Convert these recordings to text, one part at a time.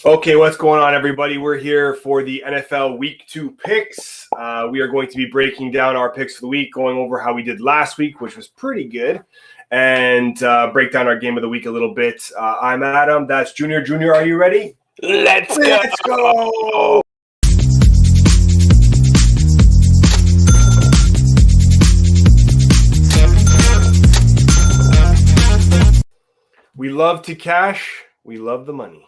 Okay, what's going on, everybody? We're here for the NFL Week 2 picks. We are going to be breaking down our picks for the week, going over how we did last week, which was pretty good, and break down our game of the week a little bit. I'm Adam. That's Junior. Junior, are you ready? Let's go! Let's go! We love to cash. We love the money.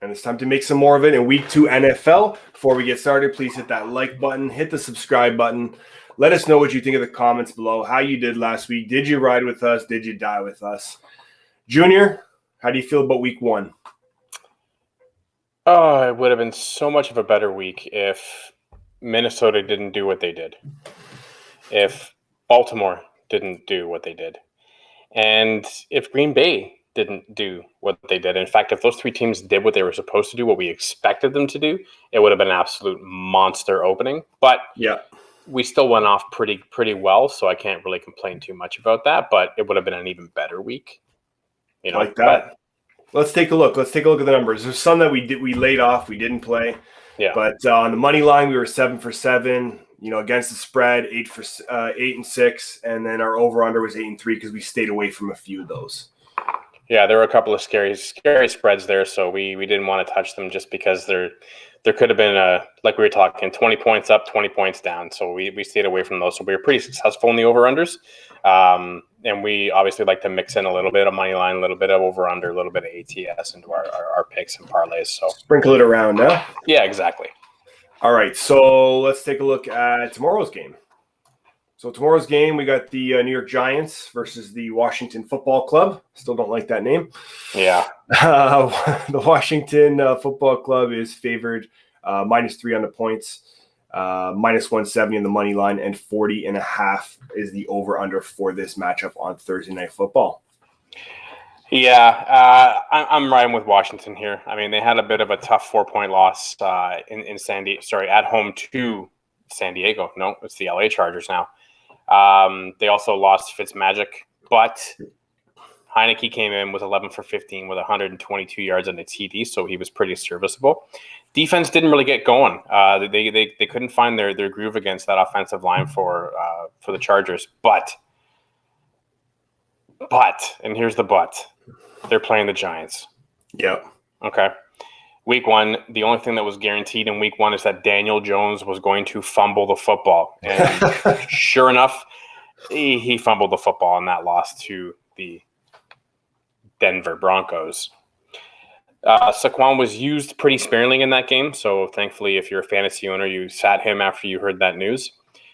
And it's time to make some more of it in Week 2 NFL. Before we get started, please hit that like button, hit the subscribe button. Let us know what you think in the comments below, how you did last week. Did you ride with us? Did you die with us? Junior, how do you feel about Week 1? Oh, it would have been so much of a better week if Minnesota didn't do what they did. If Baltimore didn't do what they did. And if Green Bay didn't do what they did. In fact, if those three teams did what they were supposed to do, what we expected them to do, it would have been an absolute monster opening. But yeah, we still went off pretty well, so I can't really complain too much about that. But it would have been an even better week. You know, like that. Let's take a look. Let's take a look at the numbers. There's some that we laid off. We didn't play. Yeah. But on the money line, we were 7 for 7. You know, against the spread, 8 and 6, and then our over under was 8 and 3 because we stayed away from a few of those. Yeah, there were a couple of scary spreads there, so we didn't want to touch them just because there could have been like we were talking, 20 points up, 20 points down. So we stayed away from those. So we were pretty successful in the over-unders. And we obviously like to mix in a little bit of money line, a little bit of over-under, a little bit of ATS into our picks and parlays. So sprinkle it around, huh? Yeah, exactly. All right, so let's take a look at tomorrow's game. So tomorrow's game, we got the New York Giants versus the Washington Football Club. Still don't like that name. Yeah. The Washington Football Club is favored -3 on the points, -170 on the money line, and 40.5 is the over-under for this matchup on Thursday Night Football. Yeah, I'm riding with Washington here. I mean, they had a bit of a tough 4-point loss in San Diego. Sorry, at home to San Diego. No, it's the LA Chargers now. They also lost Fitzmagic, but Heineke came in, was 11 for 15 with 122 yards on the TD, so he was pretty serviceable. Defense didn't really get going. They couldn't find their groove against that offensive line for the Chargers, but, and here's the but, they're playing the Giants. Yep. Okay. Week 1, the only thing that was guaranteed in Week 1 is that Daniel Jones was going to fumble the football. And sure enough, he fumbled the football, and that lost to the Denver Broncos. Saquon was used pretty sparingly in that game, so thankfully, if you're a fantasy owner, you sat him after you heard that news.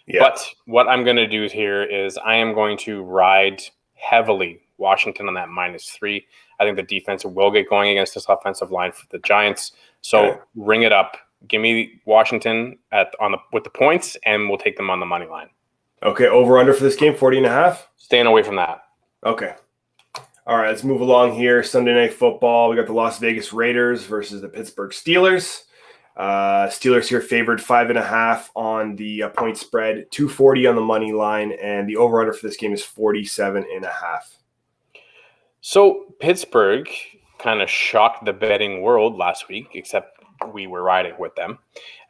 Yeah. But what I'm going to do here is I am going to ride heavily Washington on that -3. I think the defense will get going against this offensive line for the Giants. So ring it up. Give me Washington with the points, and we'll take them on the money line. Okay, over-under for this game, 40.5? Staying away from that. Okay. All right, let's move along here. Sunday Night Football. We got the Las Vegas Raiders versus the Pittsburgh Steelers. Steelers here favored 5.5 on the point spread, 240 on the money line, and the over-under for this game is 47.5. So Pittsburgh kind of shocked the betting world last week, except we were riding with them,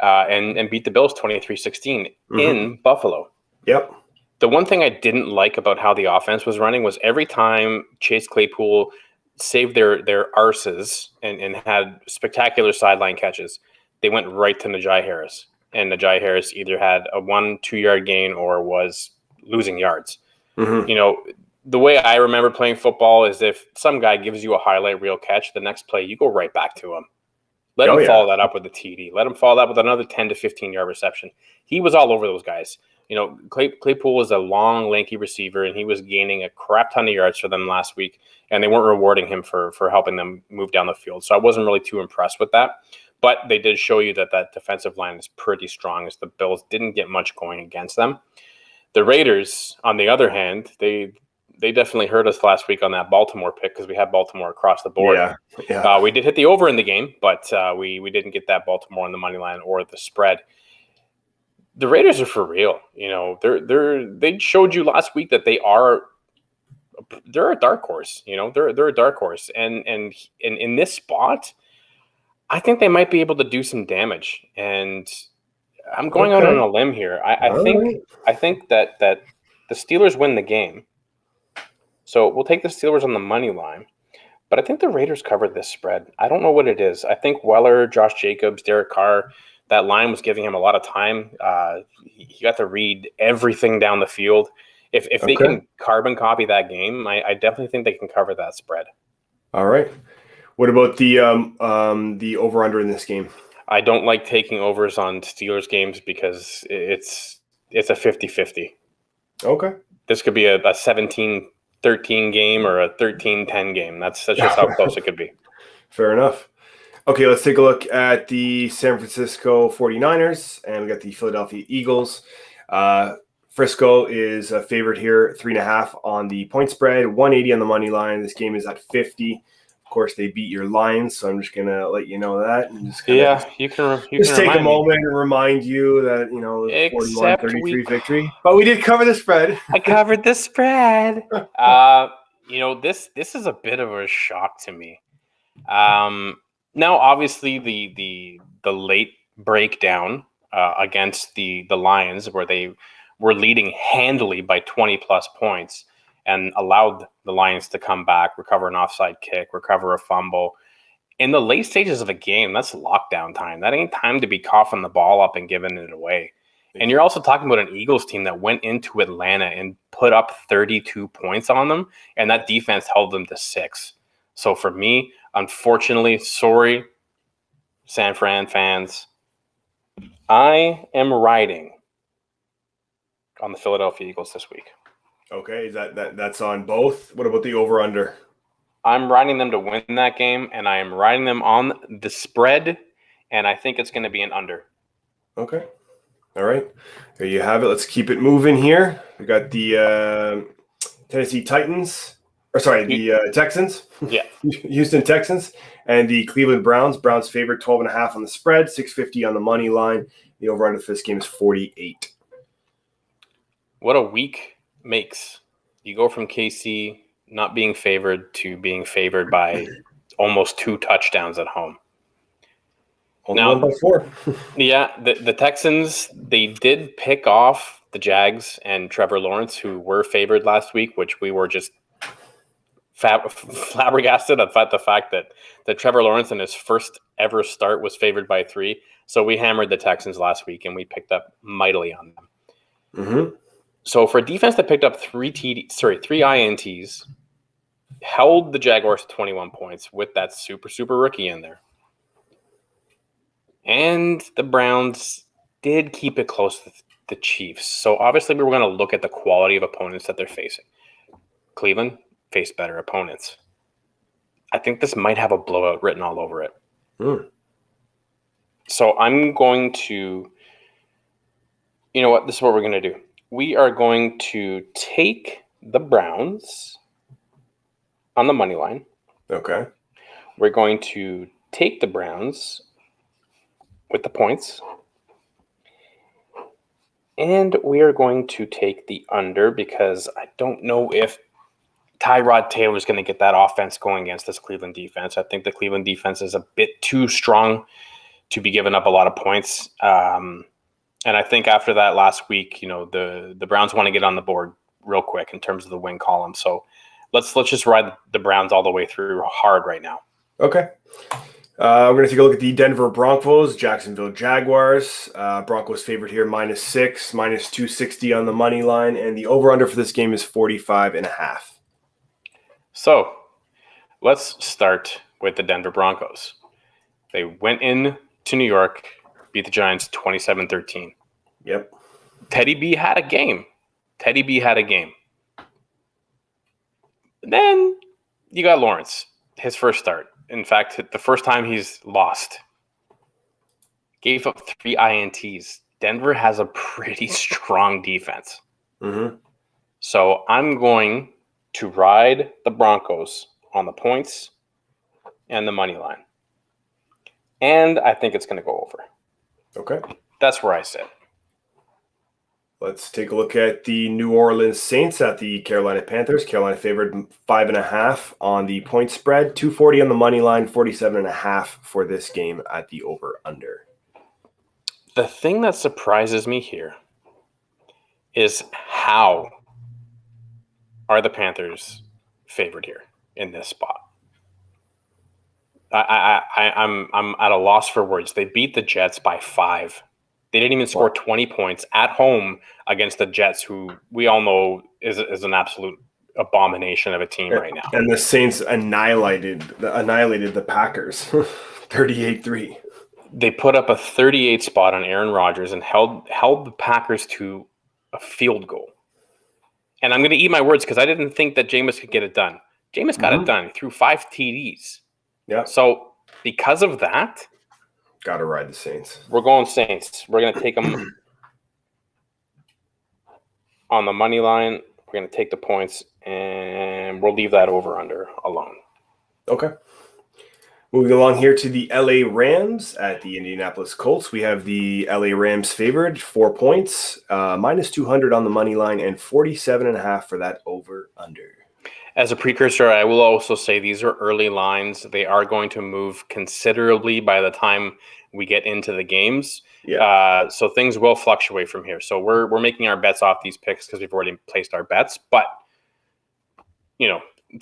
and beat the Bills 23-16 in Buffalo. Yep. The one thing I didn't like about how the offense was running was every time Chase Claypool saved their arses and had spectacular sideline catches, they went right to Najee Harris. And Najee Harris either had a 1-2 yard gain or was losing yards. You know, the way I remember playing football is if some guy gives you a highlight reel catch, the next play, you go right back to him. Let him follow that up with a TD. Let him follow that with another 10 to 15-yard reception. He was all over those guys. You know, Claypool is a long, lanky receiver, and he was gaining a crap ton of yards for them last week, and they weren't rewarding him for helping them move down the field. So I wasn't really too impressed with that. But they did show you that defensive line is pretty strong, as the Bills didn't get much going against them. The Raiders, on the other hand, they definitely hurt us last week on that Baltimore pick because we had Baltimore across the board. Yeah. We did hit the over in the game, but we didn't get that Baltimore on the money line or the spread. The Raiders are for real. You know, they showed you last week that they're a dark horse. You know, they're a dark horse, and in this spot, I think they might be able to do some damage, and I'm going out on a limb here. I think that the Steelers win the game, so we'll take the Steelers on the money line. But I think the Raiders covered this spread. I don't know what it is. I think Weller, Josh Jacobs, Derek Carr, that line was giving him a lot of time. He got to read everything down the field. If they can carbon copy that game, I definitely think they can cover that spread. All right. What about the over-under in this game? I don't like taking overs on Steelers games because it's a 50-50. Okay. This could be a 17-13 game or a 13-10 game. That's just how close it could be. Fair enough. Okay, let's take a look at the San Francisco 49ers, and we got the Philadelphia Eagles. Frisco is a favorite here, 3.5 on the point spread, 180 on the money line. This game is at 50. Of course, they beat your Lions, so I'm just gonna let you know that. And just you can take a moment and remind you that the 41-33 victory. But we did cover the spread. I covered the spread. This is a bit of a shock to me. Now, obviously, the late breakdown against the Lions, where they were leading handily by 20 plus points, and allowed the Lions to come back, recover an offside kick, recover a fumble. In the late stages of a game, that's lockdown time. That ain't time to be coughing the ball up and giving it away. And you're also talking about an Eagles team that went into Atlanta and put up 32 points on them, and that defense held them to 6. So for me, unfortunately, sorry, San Fran fans, I am riding on the Philadelphia Eagles this week. Okay, is that's on both? What about the over-under? I'm riding them to win that game, and I am riding them on the spread, and I think it's going to be an under. Okay. All right. There you have it. Let's keep it moving here. We got the Tennessee Titans. The Texans. Yeah. Houston Texans and the Cleveland Browns. Browns favorite 12.5 on the spread, 650 on the money line. The over-under for this game is 48. What a week makes. You go from KC not being favored to being favored by almost 2 touchdowns at home. Only now, 1 by 4. Yeah, the Texans, they did pick off the Jags and Trevor Lawrence, who were favored last week, which we were just flabbergasted at the fact that Trevor Lawrence in his first ever start was favored by 3. So we hammered the Texans last week, and we picked up mightily on them. Mm-hmm. So for a defense that picked up 3 INTs, held the Jaguars to 21 points with that super rookie in there. And the Browns did keep it close with the Chiefs. So obviously we were going to look at the quality of opponents that they're facing. Cleveland faced better opponents. I think this might have a blowout written all over it. So I'm going to, you know what, this is what we're going to do. We are going to take the Browns on the money line. Okay. We're going to take the Browns with the points. And we are going to take the under because I don't know if Tyrod Taylor is going to get that offense going against this Cleveland defense. I think the Cleveland defense is a bit too strong to be giving up a lot of points. And I think after that last week, the Browns want to get on the board real quick in terms of the win column. So let's just ride the Browns all the way through hard right now. Okay. We're going to take a look at the Denver Broncos, Jacksonville Jaguars. Broncos favorite here, -6, -260 on the money line. And the over-under for this game is 45.5. So let's start with the Denver Broncos. They went in to New York, beat the Giants 27-13. Yep. Teddy B had a game. Then you got Lawrence, his first start. In fact, the first time he's lost. Gave up 3 INTs. Denver has a pretty strong defense. Mm-hmm. So I'm going to ride the Broncos on the points and the money line. And I think it's going to go over. Okay. That's where I sit. Let's take a look at the New Orleans Saints at the Carolina Panthers. Carolina favored 5.5 on the point spread, 240 on the money line, 47.5 for this game at the over/under. The thing that surprises me here is how are the Panthers favored here in this spot? I'm at a loss for words. They beat the Jets by 5. They didn't even score 20 points at home against the Jets, who we all know is an absolute abomination of a team right now. And the Saints annihilated the Packers, 38-3. They put up a 38 spot on Aaron Rodgers and held the Packers to a field goal. And I'm going to eat my words because I didn't think that Jameis could get it done. Jameis got it done through 5 TDs. Yeah. So because of that, got to ride the Saints. We're going Saints. We're going to take them on the money line. We're going to take the points, and we'll leave that over/under alone. Okay. Moving along here to the LA Rams at the Indianapolis Colts. We have the LA Rams favored 4 points, minus 200 on the money line, and 47.5 for that over/under. As a precursor, I will also say these are early lines. They are going to move considerably by the time we get into the games. Yeah. So things will fluctuate from here. So we're making our bets off these picks because we've already placed our bets. But,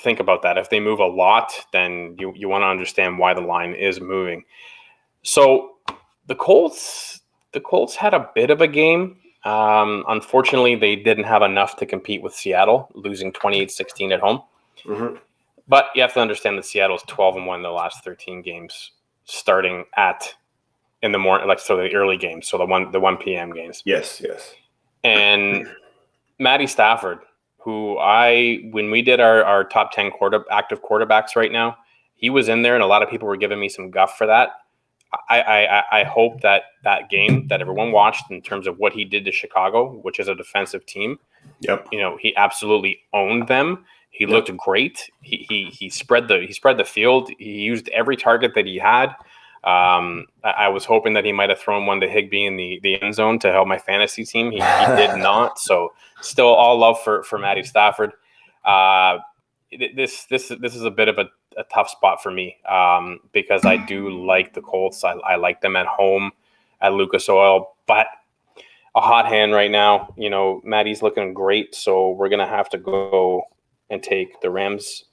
think about that. If they move a lot, then you want to understand why the line is moving. So the Colts had a bit of a game. Unfortunately, they didn't have enough to compete with Seattle, losing 28-16 at home. Mm-hmm. But you have to understand that Seattle's 12-1 in the last 13 games, starting in the morning, the early games, so the 1 p.m. games. Yes. And Matty Stafford, who when we did our top 10 active quarterbacks right now, he was in there, and a lot of people were giving me some guff for that. I hope that game that everyone watched in terms of what he did to Chicago, which is a defensive team. Yep. He absolutely owned them. He looked great. He spread the field. He used every target that he had. I was hoping that he might have thrown one to Higbee in the end zone to help my fantasy team. He did not. So still all love for Matty Stafford. This is a bit of a tough spot for me because I do like the Colts. I like them at home at Lucas Oil, but a hot hand right now. Matty's looking great, so we're going to have to go and take the Rams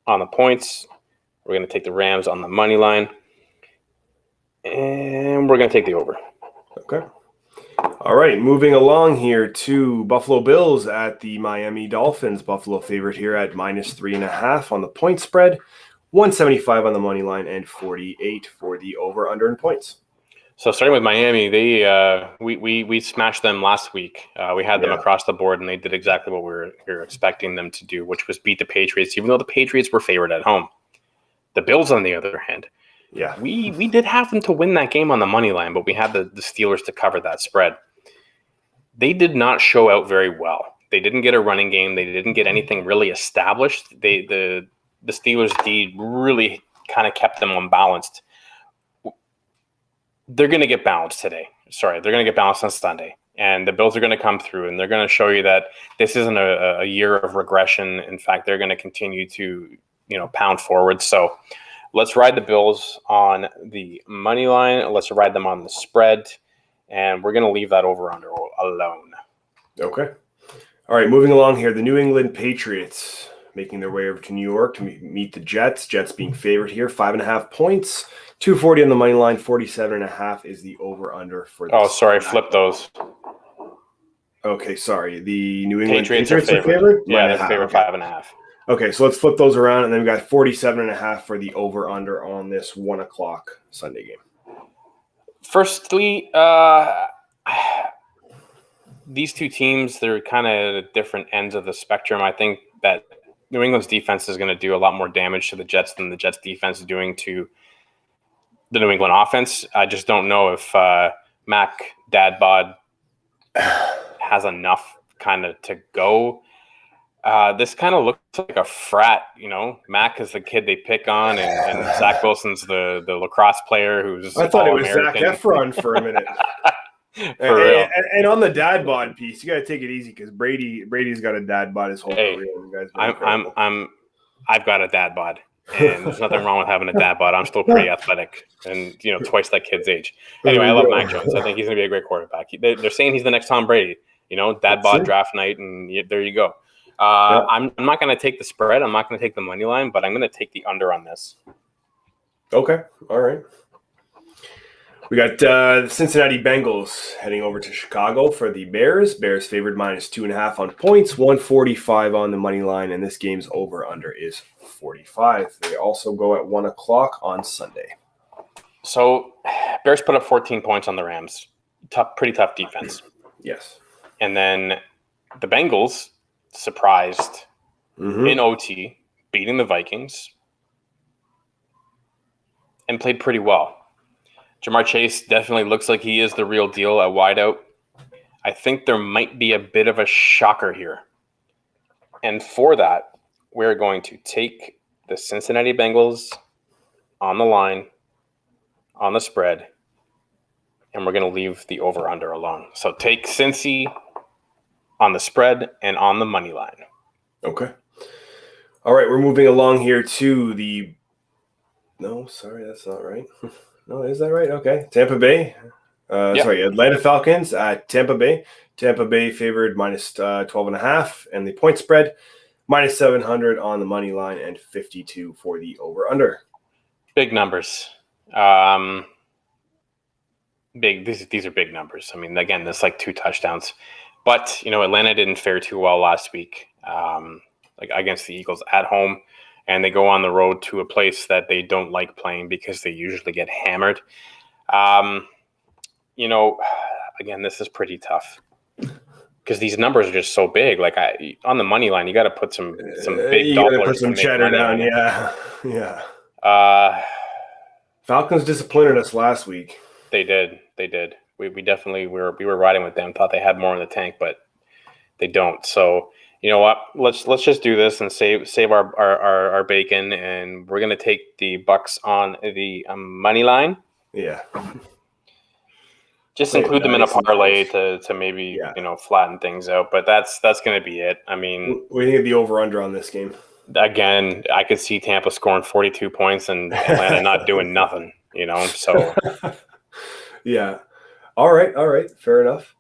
on the points. We're going to take the Rams on the money line, and we're going to take the over. Okay. All right, moving along here to Buffalo Bills at the Miami Dolphins. Buffalo favorite here at minus 3.5 on the point spread, 175 on the money line, and 48 for the over/under in points. So starting with Miami, we smashed them last week. We had them across the board, and they did exactly what we were expecting them to do, which was beat the Patriots, even though the Patriots were favored at home. The Bills, on the other hand, we did have them to win that game on the money line, but we had the Steelers to cover that spread. They did not show out very well. They didn't get a running game. They didn't get anything really established. The Steelers' D really kind of kept them unbalanced. They're going to get balanced today. They're going to get balanced on Sunday. And the Bills are going to come through, and they're going to show you that this isn't a year of regression. In fact, they're going to continue to pound forward. So let's ride the Bills on the money line. Let's ride them on the spread. And we're going to leave that over/under alone. Okay. All right, moving along here. The New England Patriots making their way over to New York to meet the Jets. Jets being favored here, 5.5 points, 240 on the money line, 47.5 is the over/under for this. Oh, sorry, flip those. Okay, sorry. The New England Patriots are favored. Yeah, they're favored 5.5. Okay, so let's flip those around, and then we got 47.5 for the over/under on this 1 o'clock Sunday game. Firstly, these two teams, they're kind of at different ends of the spectrum. I think that New England's defense is going to do a lot more damage to the Jets than the Jets' defense is doing to the New England offense. I just don't know if Mac Dadbod has enough kind of to go. This kind of looks like a frat, Mac is the kid they pick on, and Zach Wilson's the lacrosse player who's I thought it was All-American. Zac Efron for a minute. For real. And on the dad bod piece, you got to take it easy because Brady's got a dad bod his whole career. You guys been incredible. I've got a dad bod, and there's nothing wrong with having a dad bod. I'm still pretty athletic, and twice that kid's age. Anyway, I love Mac Jones. I think he's gonna be a great quarterback. They're saying he's the next Tom Brady. Dad bod draft night, and there you go. I'm not gonna take the spread. I'm not gonna take the money line, but I'm gonna take the under on this. Okay, all right. We got the Cincinnati Bengals heading over to Chicago for the Bears. Bears favored -2.5 on points, 145 on the money line, and this game's over-under is 45. They also go at 1 o'clock on Sunday. So, Bears put up 14 points on the Rams. Pretty tough defense. Yes. And then the Bengals surprised in OT, beating the Vikings, and played pretty well. Jamar Chase definitely looks like he is the real deal at wideout. I think there might be a bit of a shocker here. And for that, we're going to take the Cincinnati Bengals on the line, on the spread, and we're going to leave the over-under alone. So take Cincy on the spread and on the money line. Okay. All right, we're moving along here to the – no, sorry, that's not right. No, is that right? Okay. Tampa Bay. Sorry, Atlanta Falcons at Tampa Bay. Tampa Bay favored -12.5, and the point spread -700 on the money line and 52 for the over/under. Big numbers. These are big numbers. I mean, again, that's like 2 touchdowns. But Atlanta didn't fare too well last week, against the Eagles at home. And they go on the road to a place that they don't like playing because they usually get hammered. Again, this is pretty tough because these numbers are just so big. On the money line, you got to put some big dollars. You got to put some cheddar down. Yeah. Falcons disappointed us last week. They did. We definitely we were riding with them. Thought they had more in the tank, but they don't. So. You know what? Let's just do this and save our bacon, and we're gonna take the Bucks on the money line. Yeah. Just include them in a parlay to maybe flatten things out, but that's gonna be it. I mean, we need the over/under on this game. Again, I could see Tampa scoring 42 points and Atlanta not doing nothing. So. Yeah. All right. Fair enough.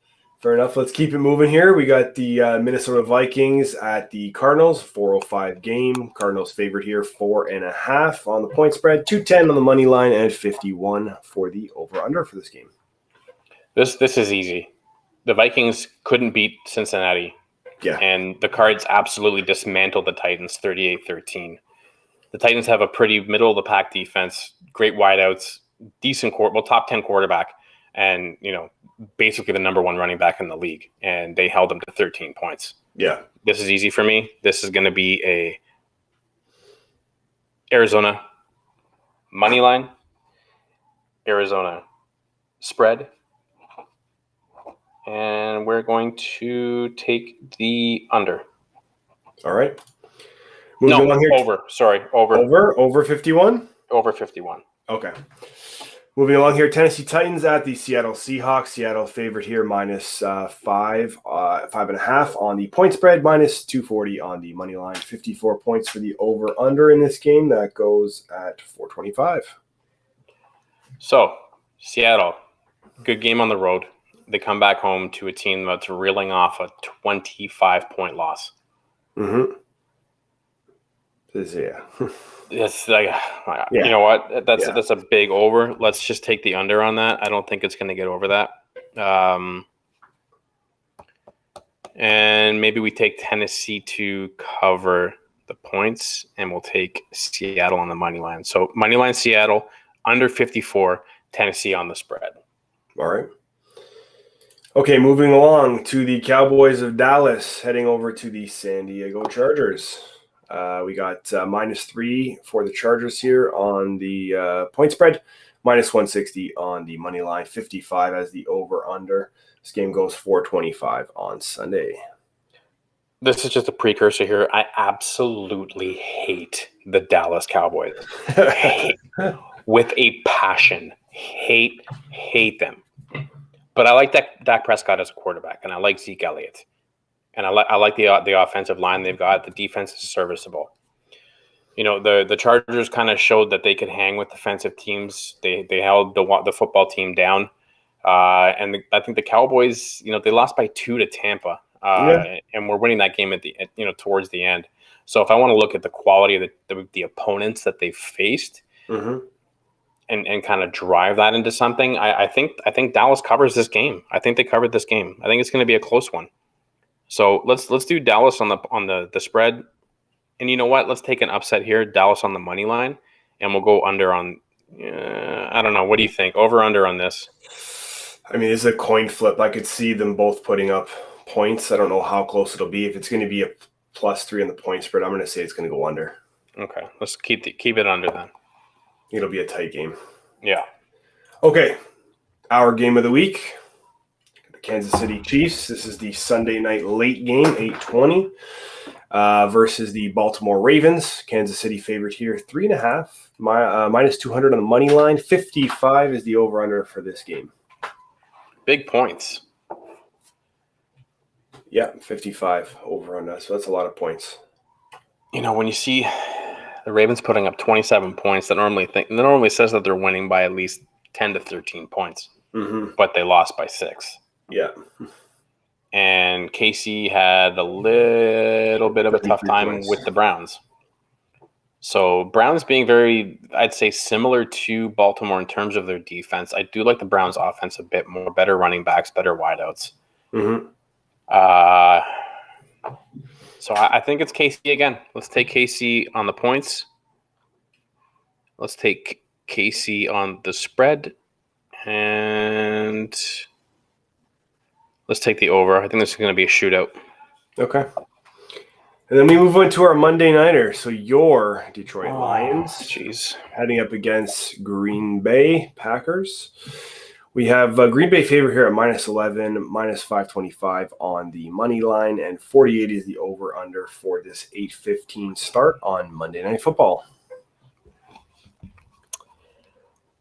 Let's keep it moving here. We got the Minnesota Vikings at the Cardinals, 4:05 game. Cardinals favored here, 4.5 on the point spread, 210 on the money line, and 51 for the over/under for this game. This is easy. The Vikings couldn't beat Cincinnati. Yeah. And the Cards absolutely dismantled the Titans, 38-13. The Titans have a pretty middle-of-the-pack defense, great wideouts, decent top 10 quarterback, and, basically the number 1 running back in the league, and they held them to 13 points. Yeah. This is easy for me. This is going to be a Arizona money line, Arizona spread, and we're going to take the under. All right. Over. Sorry, over. Over 51? Over 51. Okay. Moving along here, Tennessee Titans at the Seattle Seahawks. Seattle favored here -5.5 on the point spread, -240 on the money line. 54 points for the over/under in this game. That goes at 425. So, Seattle, good game on the road. They come back home to a team that's reeling off a 25-point loss. Mm-hmm. It's you know what? That's a big over. Let's just take the under on that. I don't think it's going to get over that. And maybe we take Tennessee to cover the points, and we'll take Seattle on the money line. So money line Seattle, under 54, Tennessee on the spread. All right. Okay, moving along to the Cowboys of Dallas, heading over to the San Diego Chargers. We got -3 for the Chargers here on the point spread, -160 on the money line, 55 as the over/under. This game goes 425 on Sunday. This is just a precursor here. I absolutely hate the Dallas Cowboys. With a passion. Hate them. But I like Dak Prescott as a quarterback, and I like Zeke Elliott. And I like the offensive line they've got. The defense is serviceable. The Chargers kind of showed that they could hang with defensive teams. They held the football team down. I think the Cowboys, they lost by 2 to Tampa. And we're winning that game towards the end. So if I want to look at the quality of the opponents that they've faced, and kind of drive that into something, I think Dallas covers this game. I think they covered this game. I think it's going to be a close one. So let's do Dallas on the spread. And you know what? Let's take an upset here. Dallas on the money line, and we'll go under on. I don't know. What do you think? Over under on this? I mean, it's a coin flip. I could see them both putting up points. I don't know how close it'll be. If it's going to be a +3 on the point spread, I'm going to say it's going to go under. Okay, let's keep it under then. It'll be a tight game. Yeah. Okay, our game of the week. The Kansas City Chiefs. This is the Sunday night late game, 8:20. Versus the Baltimore Ravens. Kansas City favorite here, 3.5, minus 200 on the money line. 55 is the over/under for this game. Big points. Yeah, 55 over/under. So that's a lot of points. When you see the Ravens putting up 27 points, that normally says that they're winning by at least 10 to 13 points, but they lost by 6. Yeah. And KC had a little bit of a tough time with the Browns. So Browns being very, I'd say, similar to Baltimore in terms of their defense. I do like the Browns offense a bit more, better running backs, better wideouts. So I think it's KC again. Let's take KC on the points. Let's take KC on the spread. And let's take the over. I think this is going to be a shootout. Okay. And then we move on to our Monday nighter. So your Detroit Lions heading up against Green Bay Packers. We have Green Bay favorite here at -11, minus 525 on the money line, and 48 is the over/under for this 8:15 start on Monday Night Football.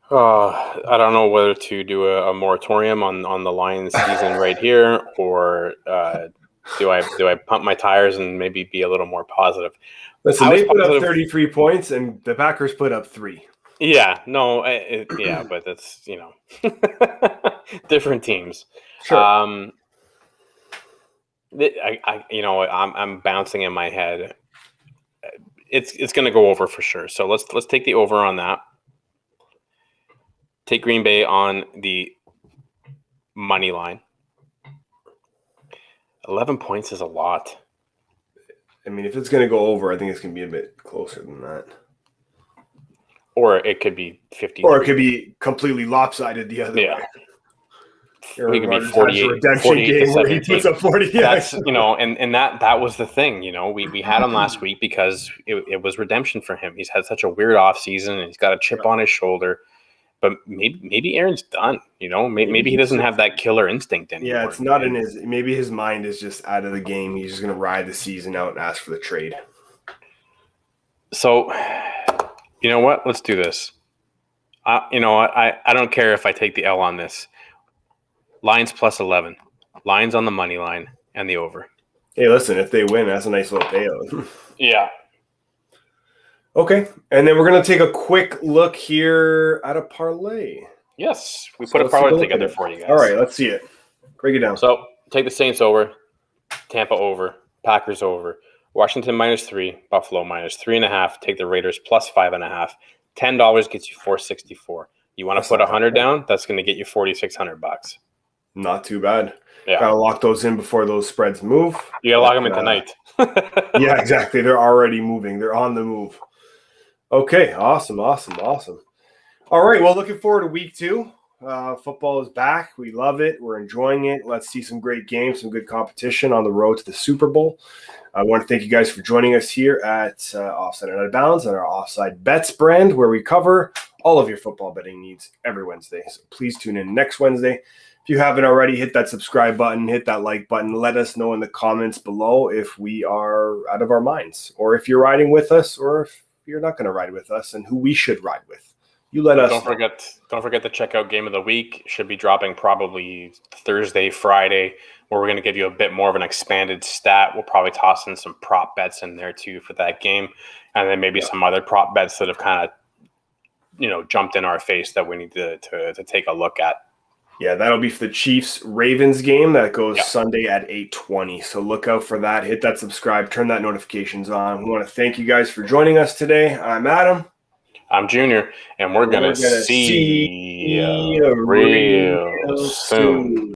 I don't know whether to do a moratorium on the Lions season right here, or do I pump my tires and maybe be a little more positive? Listen, they put up 33 points, and the Packers put up 3. Yeah, no, but that's different teams. Sure. I'm bouncing in my head. It's going to go over for sure. So let's take the over on that. Take Green Bay on the money line. 11 points is a lot. I mean, if it's going to go over, I think it's going to be a bit closer than that. Or it could be 50. Or it could be completely lopsided the other way. It could be 48 game where he puts up 40. That's, and that was the thing. We had him last week because it was redemption for him. He's had such a weird offseason, and he's got a chip on his shoulder. But maybe Aaron's done, Maybe he doesn't have that killer instinct anymore. Yeah, it's not in his – maybe his mind is just out of the game. He's just going to ride the season out and ask for the trade. So, you know what? Let's do this. I don't care if I take the L on this. Lions +11. Lions on the money line and the over. Hey, listen, if they win, that's a nice little payout. Yeah. Okay, and then we're going to take a quick look here at a parlay. Yes, we put a parlay together for you guys. All right, let's see it. Break it down. So, take the Saints over, Tampa over, Packers over, Washington -3, Buffalo -3.5, take the Raiders +5.5. $10 gets you $464. You want to put 100 down? That's going to get you $4,600. Not too bad. Yeah. Gotta lock those in before those spreads move. You gotta lock them in tonight. Yeah, exactly. They're already moving. They're on the move. Okay, awesome. All right, well, looking forward to week 2. Football is back. We love it. We're enjoying it. Let's see some great games, some good competition on the road to the Super Bowl. I want to thank you guys for joining us here at Offside and Out of Bounds on our Offside Bets brand, where we cover all of your football betting needs every Wednesday. So please tune in next Wednesday. If you haven't already, hit that subscribe button, hit that like button. Let us know in the comments below if we are out of our minds, or if you're riding with us, or if you're not going to ride with us, and who we should ride with. You let us Don't forget to check out Game of the Week. Should be dropping probably Thursday, Friday, where we're going to give you a bit more of an expanded stat. We'll probably toss in some prop bets in there too for that game, and then maybe some other prop bets that have kind of jumped in our face that we need to take a look at. Yeah, that'll be for the Chiefs-Ravens game that goes Sunday at 8:20. So look out for that. Hit that subscribe. Turn that notifications on. We want to thank you guys for joining us today. I'm Adam. I'm Junior, and we're going to see you real soon.